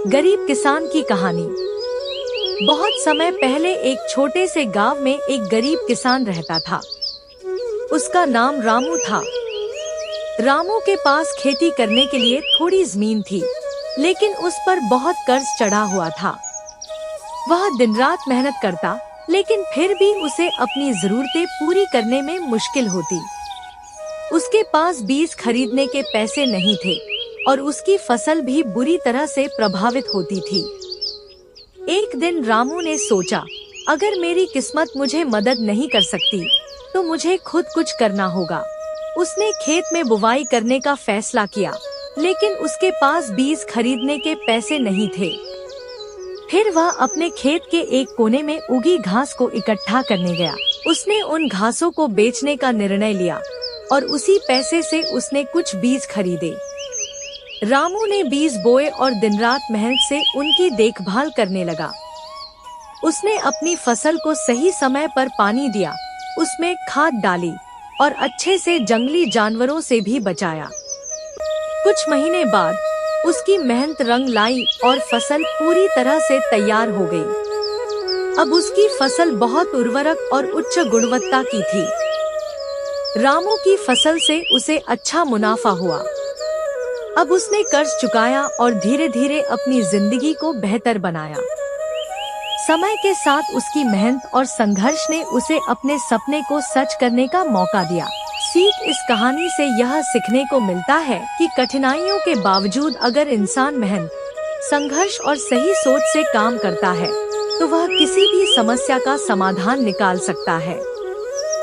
गरीब किसान की कहानी। बहुत समय पहले एक छोटे से गांव में एक गरीब किसान रहता था। उसका नाम रामू था। रामू के पास खेती करने के लिए थोड़ी जमीन थी, लेकिन उस पर बहुत कर्ज चढ़ा हुआ था। वह दिन रात मेहनत करता, लेकिन फिर भी उसे अपनी जरूरतें पूरी करने में मुश्किल होती। उसके पास बीज खरीदने के पैसे नहीं थे और उसकी फसल भी बुरी तरह से प्रभावित होती थी। एक दिन रामू ने सोचा, अगर मेरी किस्मत मुझे मदद नहीं कर सकती, तो मुझे खुद कुछ करना होगा। उसने खेत में बुवाई करने का फैसला किया, लेकिन उसके पास बीज खरीदने के पैसे नहीं थे। फिर वह अपने खेत के एक कोने में उगी घास को इकट्ठा करने गया। उसने उन घासों को बेचने का निर्णय लिया और उसी पैसे से उसने कुछ बीज खरीदे। रामू ने बीज बोए और दिन रात मेहनत से उनकी देखभाल करने लगा। उसने अपनी फसल को सही समय पर पानी दिया, उसमें खाद डाली और अच्छे से जंगली जानवरों से भी बचाया। कुछ महीने बाद उसकी मेहनत रंग लाई और फसल पूरी तरह से तैयार हो गई। अब उसकी फसल बहुत उर्वरक और उच्च गुणवत्ता की थी। रामू की फसल से उसे अच्छा मुनाफा हुआ। अब उसने कर्ज चुकाया और धीरे धीरे अपनी जिंदगी को बेहतर बनाया। समय के साथ उसकी मेहनत और संघर्ष ने उसे अपने सपने को सच करने का मौका दिया। सीख इस कहानी से यह सीखने को मिलता है कि कठिनाइयों के बावजूद अगर इंसान मेहनत, संघर्ष और सही सोच से काम करता है, तो वह किसी भी समस्या का समाधान निकाल सकता है।